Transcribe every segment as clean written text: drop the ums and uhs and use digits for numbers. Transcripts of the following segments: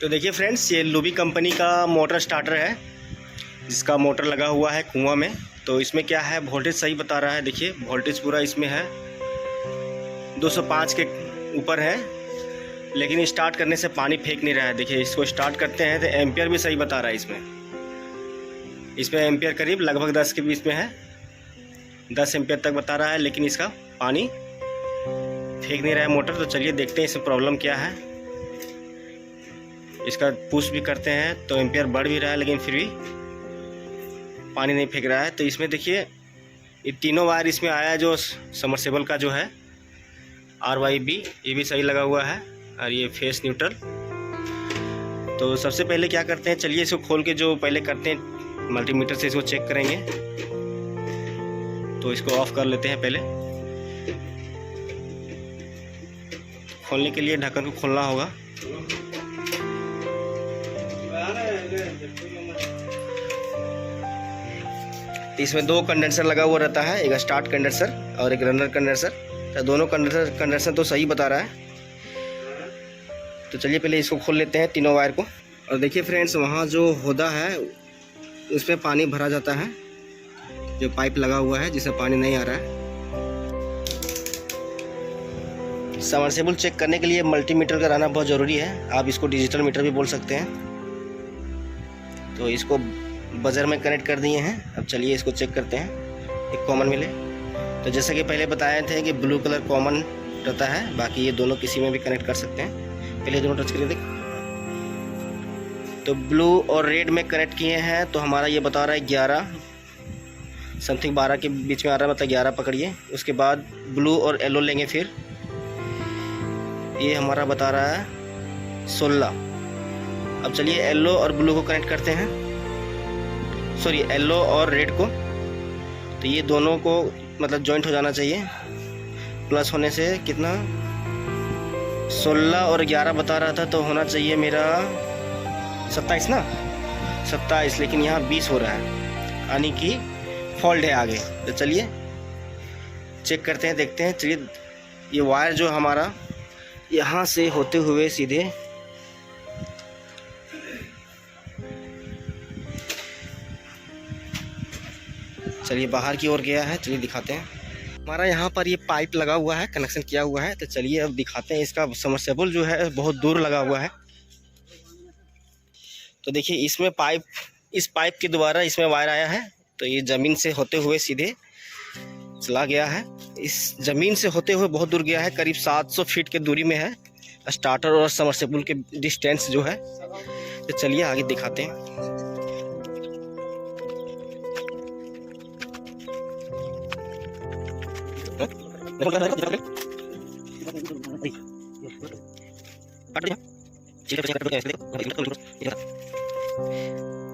तो देखिए फ्रेंड्स, ये लुबी कंपनी का मोटर स्टार्टर है जिसका मोटर लगा हुआ है कुआं में। तो इसमें क्या है, वोल्टेज सही बता रहा है। देखिए वोल्टेज पूरा इसमें है 205 के ऊपर है, लेकिन स्टार्ट करने से पानी फेंक नहीं रहा है। देखिए इसको स्टार्ट करते हैं तो एम्पियर भी सही बता रहा है। इसमें एम्पियर करीब लगभग 10 के बीच में है, 10 एम्पियर तक बता रहा है, लेकिन इसका पानी फेंक नहीं रहा है मोटर। तो चलिए देखते हैं इसमें प्रॉब्लम क्या है। इसका पुश भी करते हैं तो एम्पियर बढ़ भी रहा है, लेकिन फिर भी पानी नहीं फेंक रहा है। तो इसमें देखिए ये तीनों वायर इसमें आया है, जो समरसेबल का जो है RYB, ये भी सही लगा हुआ है, और ये फेस न्यूट्रल। तो सबसे पहले क्या करते हैं, चलिए इसको खोल के जो पहले करते हैं मल्टीमीटर से इसको चेक करेंगे। तो इसको ऑफ कर लेते हैं। पहले खोलने के लिए ढक्कन को खोलना होगा। इसमें 2 कंडेंसर लगा हुआ रहता है, एक स्टार्ट कंडेंसर और एक रनर कंडेंसर। तो दोनों कंडेंसर तो सही बता रहा है। तो चलिए पहले इसको खोल लेते हैं तीनों वायर को। और देखिए फ्रेंड्स, वहाँ जो होदा है उसमें पानी भरा जाता है, जो पाइप लगा हुआ है जिससे पानी नहीं आ रहा है। सबमर्सिबल चेक करने के लिए मल्टीमीटर का रहना बहुत ज़रूरी है। आप इसको डिजिटल मीटर भी बोल सकते हैं। तो इसको बजर में कनेक्ट कर दिए हैं। अब चलिए इसको चेक करते हैं, एक कॉमन मिले। तो जैसा कि पहले बताए थे कि ब्लू कलर कॉमन रहता है, बाकी ये दोनों किसी में भी कनेक्ट कर सकते हैं। पहले दोनों टच करिए देख। तो ब्लू और रेड में कनेक्ट किए हैं, तो हमारा ये बता रहा है 11 समथिंग, 12 के बीच में आ रहा है, मतलब 11 पकड़िए। उसके बाद ब्लू और येलो लेंगे, फिर ये हमारा बता रहा है 16। अब चलिए येलो और ब्लू को कनेक्ट करते हैं, सॉरी येलो और रेड को। तो ये दोनों को मतलब जॉइंट हो जाना चाहिए। प्लस होने से कितना, 16 और 11 बता रहा था, तो होना चाहिए मेरा 27 ना, 27, लेकिन यहाँ 20 हो रहा है, यानी कि फॉल्ट है आगे। तो चलिए चेक करते हैं, देखते हैं। चलिए ये वायर जो हमारा यहाँ से होते हुए सीधे चलिए बाहर की ओर गया है। चलिए दिखाते हैं। हमारा यहाँ पर ये पाइप लगा हुआ है, कनेक्शन किया हुआ है। तो चलिए अब दिखाते हैं। इसका सबमर्सिबल जो है बहुत दूर लगा हुआ है। तो देखिए इसमें पाइप, इस पाइप के द्वारा इसमें वायर आया है। तो ये ज़मीन से होते हुए सीधे चला गया है। इस ज़मीन से होते हुए बहुत दूर गया है, करीब 700 फीट के दूरी में है स्टार्टर और सबमर्सिबल के डिस्टेंस जो है। तो चलिए आगे दिखाते हैं।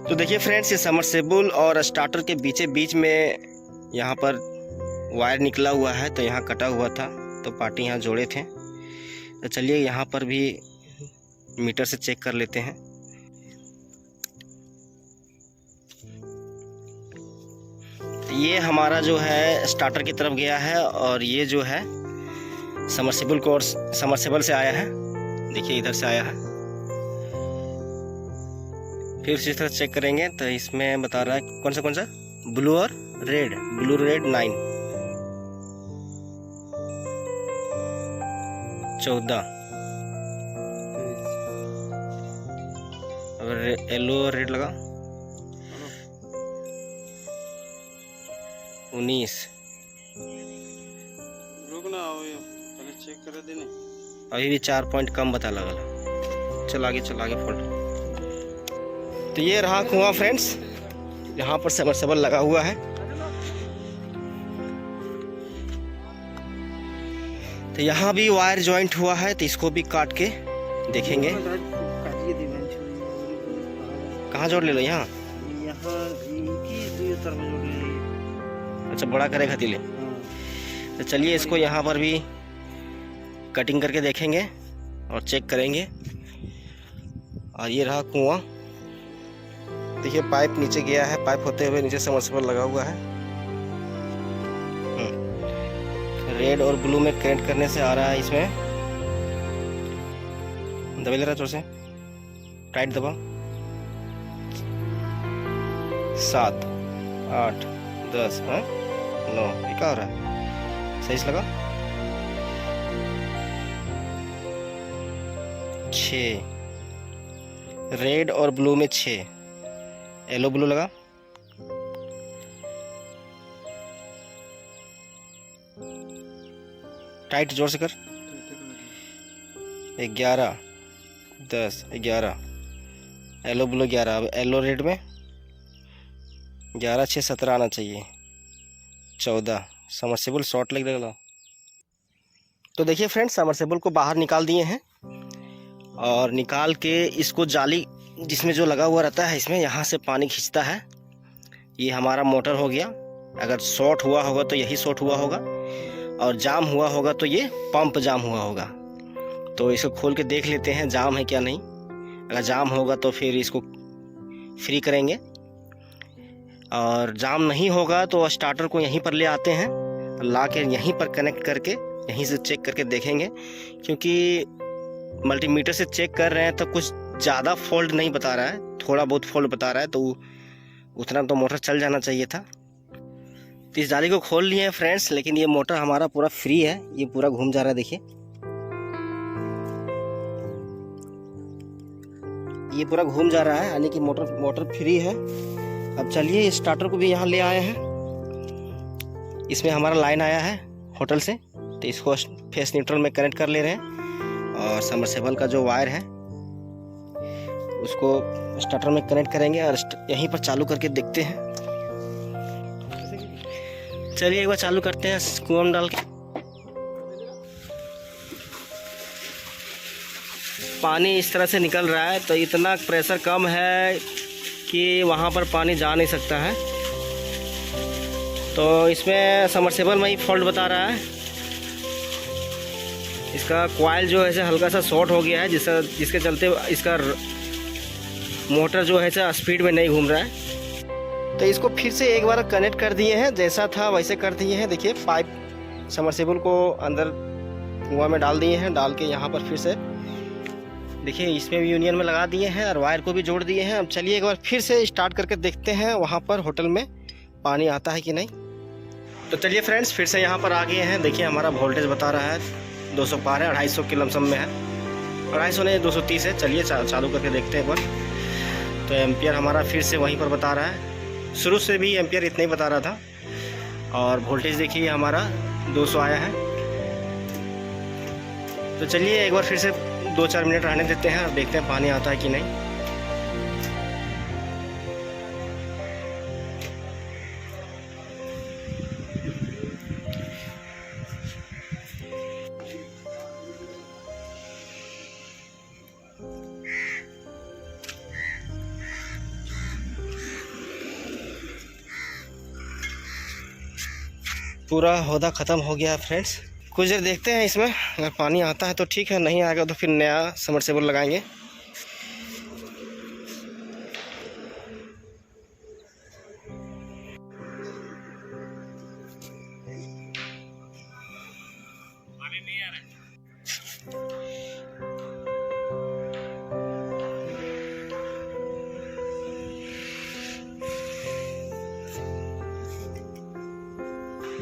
तो देखिए फ्रेंड्स, ये सबमर्सिबल और स्टार्टर के बीच में यहाँ पर वायर निकला हुआ है। तो यहाँ कटा हुआ था, तो पार्टी यहाँ जोड़े थे। तो चलिए यहाँ पर भी मीटर से चेक कर लेते हैं। ये हमारा जो है स्टार्टर की तरफ गया है, और ये जो है सबमर्सिबल को, और सबमर्सिबल से आया है। देखिए इधर से आया है। फिर इसी तरह चेक करेंगे। तो इसमें बता रहा है कौन सा ब्लू और रेड, ब्लू रेड 9, 14, और येलो और रेड लगा 19। रुकना पहले चेक कर देने। अभी भी 4 पॉइंट कम बता लगा। चल आगे फोल्ड। तो ये रहा कुआं फ्रेंड्स, यहाँ पर सबमर्सिबल लगा हुआ है। तो यहाँ भी वायर जॉइंट हुआ है, तो इसको भी काट के देखेंगे। कहाँ जोड़ ले लो, यहाँ अच्छा बड़ा करे खतीले। तो चलिए इसको यहाँ पर भी कटिंग करके देखेंगे और चेक करेंगे। और ये रहा कुआं। देखिए पाइप नीचे गया है, पाइप होते हुए नीचे सबमर्सिबल लगा हुआ है। रेड और ब्लू में कनेक्ट करने से आ रहा है। इसमें दबा ले रहा है जोर से। टाइट दबाओ। 7 8 10 9, ये क्या हो रहा है? सही से लगा। 6, रेड और ब्लू में 6, येलो ब्लू लगा। टाइट जोर से कर। 11 10 11, येलो ब्लू 11। अब येलो रेड में 11 6 17 आना चाहिए। 14, समरसेबल शॉर्ट लग रहा। तो देखिए फ्रेंड्स, समरसेबल को बाहर निकाल दिए हैं और निकाल के इसको जाली जिसमें जो लगा हुआ रहता है इसमें, यहाँ से पानी खींचता है। ये हमारा मोटर हो गया। अगर शॉर्ट हुआ होगा तो यही शॉर्ट हुआ होगा, और जाम हुआ होगा तो ये पंप जाम हुआ होगा। तो इसको खोल के देख लेते हैं जाम है क्या नहीं। अगर जाम होगा तो फिर इसको फ्री करेंगे, और जाम नहीं होगा तो स्टार्टर को यहीं पर ले आते हैं, ला के यहीं पर कनेक्ट करके यहीं से चेक करके देखेंगे। क्योंकि मल्टीमीटर से चेक कर रहे हैं तो कुछ ज़्यादा फॉल्ट नहीं बता रहा है, थोड़ा बहुत फॉल्ट बता रहा है, तो उतना तो मोटर चल जाना चाहिए था। तो इस जाली को खोल लिए हैं फ्रेंड्स, लेकिन ये मोटर हमारा पूरा फ्री है। ये पूरा घूम जा रहा है, देखिए ये पूरा घूम जा रहा है, यानी कि मोटर फ्री है। अब चलिए स्टार्टर को भी यहाँ ले आए हैं। इसमें हमारा लाइन आया है होटल से, तो इसको फेस न्यूट्रल में कनेक्ट कर ले रहे हैं, और सबमर्सिबल का जो वायर है उसको स्टार्टर में कनेक्ट करेंगे और यहीं पर चालू करके देखते हैं। चलिए एक बार चालू करते हैं कुआं में डाल के। पानी इस तरह से निकल रहा है, तो इतना प्रेशर कम है कि वहाँ पर पानी जा नहीं सकता है। तो इसमें सबमर्सिबल में ही फॉल्ट बता रहा है। इसका कॉइल जो है हल्का सा शॉर्ट हो गया है, जिसके चलते इसका मोटर जो है स्पीड में नहीं घूम रहा है। तो इसको फिर से एक बार कनेक्ट कर दिए हैं, जैसा था वैसे कर दिए हैं। देखिए पाइप सबमर्सिबल को अंदर कुआं में डाल दिए हैं, डाल के यहाँ पर फिर से देखिए इसमें भी यूनियन में लगा दिए हैं और वायर को भी जोड़ दिए हैं। अब चलिए एक बार फिर से स्टार्ट करके देखते हैं वहाँ पर होटल में पानी आता है कि नहीं। तो चलिए फ्रेंड्स, फिर से यहाँ पर आ गए हैं। देखिए हमारा वोल्टेज बता रहा है 200 पार है, 250 के लमसम में है, 250 नहीं 230 है। चलिए चालू करके देखते हैं एक बार। तो एम्पियर हमारा फिर से वहीं पर बता रहा है, शुरू से भी एम्पियर इतना ही बता रहा था। और वोल्टेज देखिए हमारा 200 आया है। तो चलिए एक बार फिर से 2-4 मिनट रहने देते हैं और देखते हैं पानी आता है कि नहीं। पूरा होदा ख़त्म हो गया है फ्रेंड्स। कुछ देर देखते हैं इसमें, अगर पानी आता है तो ठीक है, नहीं आएगा तो फिर नया सबमर्सिबल लगाएंगे। पानी नहीं आ रहा है।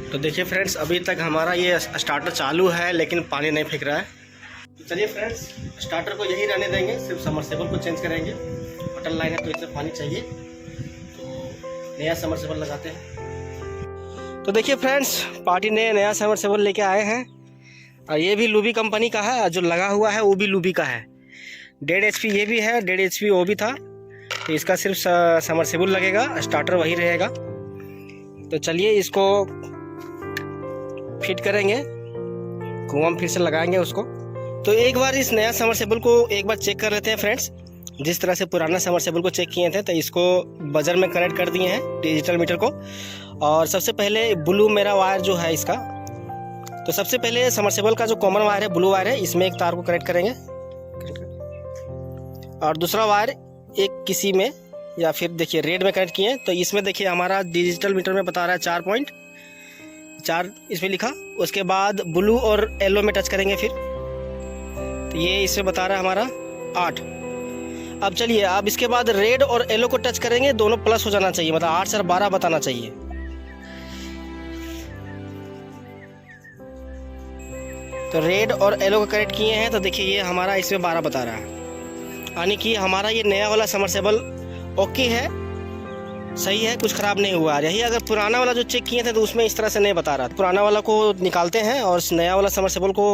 तो देखिए फ्रेंड्स, अभी तक हमारा ये स्टार्टर चालू है लेकिन पानी नहीं फेंक रहा है। तो चलिए फ्रेंड्स, स्टार्टर को यही रहने देंगे, सिर्फ सबमर्सिबल को चेंज करेंगे। होटल लाइन है तो इससे पानी चाहिए, तो नया सबमर्सिबल लगाते हैं। तो देखिए फ्रेंड्स, पार्टी ने नया सबमर्सिबल लेके आए हैं, और ये भी लूबी कंपनी का है, जो लगा हुआ है वो भी लूबी का है। 1.5 HP ये भी है, 1.5 HP वो भी था। तो इसका सिर्फ सबमर्सिबल लगेगा, स्टार्टर वही रहेगा। तो चलिए इसको फिट करेंगे, कुआं में फिर से लगाएंगे उसको। तो एक बार इस नया सबमर्सिबल को एक बार चेक कर लेते हैं फ्रेंड्स। जिस तरह से पुराना सबमर्सिबल को चेक किए थे, तो इसको बजर में कनेक्ट कर दिए हैं डिजिटल मीटर को। और सबसे पहले ब्लू मेरा वायर जो है इसका, तो सबसे पहले सबमर्सिबल का जो कॉमन वायर है, ब्लू वायर है, इसमें एक तार को कनेक्ट करेंगे, और दूसरा वायर एक किसी में या फिर देखिए रेड में कनेक्ट किए। तो इसमें देखिए हमारा डिजिटल मीटर में बता रहा है 4.4 इसमें लिखा। उसके बाद ब्लू और येलो में टच करेंगे फिर, तो ये इसमें बता रहा है हमारा 8। अब चलिए, अब इसके बाद रेड और येलो को टच करेंगे, दोनों प्लस हो जाना चाहिए, मतलब 8 से 12 बताना चाहिए। तो रेड और येलो को कनेक्ट किए हैं, तो देखिए ये हमारा इसमें 12 बता रहा है, यानी कि हमारा ये नया वाला समरसेबल ओके है, सही है, कुछ ख़राब नहीं हुआ। यही अगर पुराना वाला जो चेक किए थे तो उसमें इस तरह से नहीं बता रहा। पुराना वाला को निकालते हैं और नया वाला समरसेबल को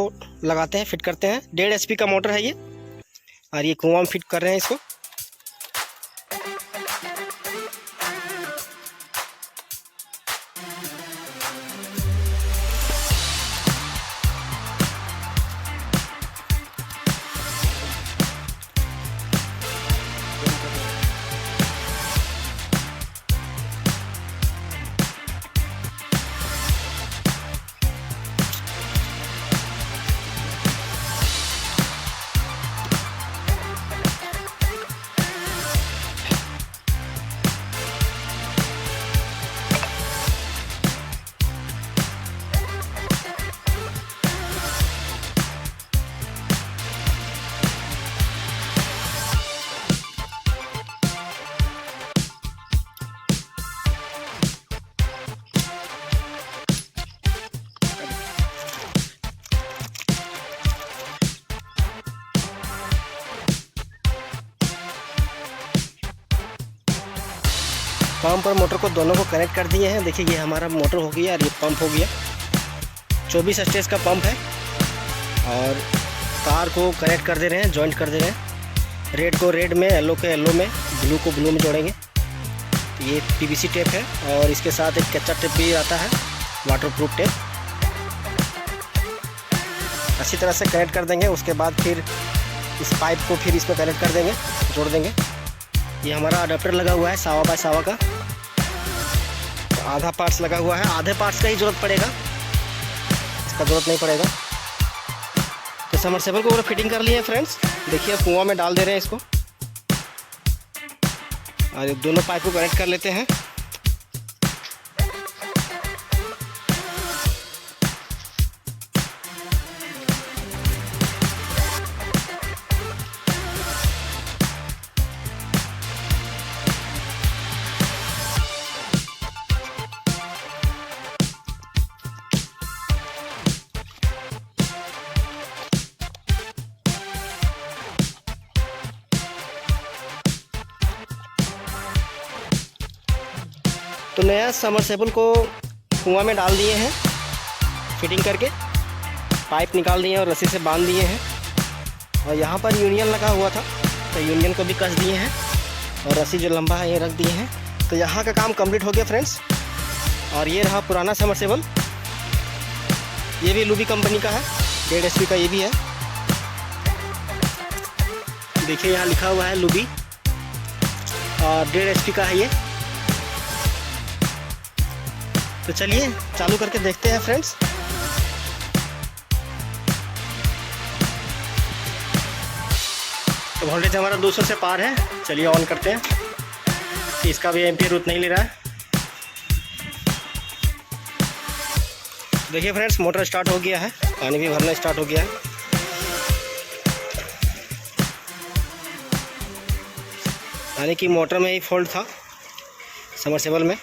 लगाते हैं, फिट करते हैं। 1.5 HP का मोटर है ये, और ये कुआं में फिट कर रहे हैं इसको। पंप और मोटर को दोनों को कनेक्ट कर दिए हैं। देखिए ये हमारा मोटर हो गया और ये पंप हो गया। 24 स्टेज का पंप है, और तार को कनेक्ट कर दे रहे हैं, जॉइंट कर दे रहे हैं। रेड को रेड में, येलो को येलो में, ब्लू को ब्लू में जोड़ेंगे। तो ये PVC टेप है, और इसके साथ एक कच्चा टेप भी आता है, वाटरप्रूफ टेप। अच्छी तरह से कनेक्ट कर देंगे। उसके बाद फिर इस पाइप को फिर इसमें कनेक्ट कर देंगे, जोड़ देंगे। ये हमारा अडाप्टर लगा हुआ है सावा बाय सावा का, तो आधा पार्ट्स लगा हुआ है, आधे पार्ट्स का ही ज़रूरत पड़ेगा, इसका ज़रूरत नहीं पड़ेगा। तो समरसेबल को पूरा फिटिंग कर लिए फ्रेंड्स। देखिए कुआं में डाल दे रहे हैं इसको, और ये दोनों पाइप को कनेक्ट कर लेते हैं। तो नया समरसेबल को कुआं में डाल दिए हैं, फिटिंग करके पाइप निकाल दिए हैं और रस्सी से बांध दिए हैं। और यहाँ पर यूनियन लगा हुआ था, तो यूनियन को भी कस दिए हैं, और रस्सी जो लंबा है ये रख दिए हैं। तो यहाँ का काम कंप्लीट हो गया फ्रेंड्स। और ये रहा पुराना समरसेबल, ये भी लूबी कंपनी का है, 1.5 HP का ये भी है। देखिए यहाँ लिखा हुआ है लूबी, और 1.5 HP का है ये। तो चलिए चालू करके देखते हैं फ्रेंड्स। तो वोल्टेज हमारा 200 से पार है। चलिए ऑन करते हैं। इसका भी एम्पियर उतना ही ले रहा है। देखिए फ्रेंड्स, मोटर स्टार्ट हो गया है, पानी भी भरना स्टार्ट हो गया है। यानी कि मोटर में ही फॉल्ट था समरसेबल में।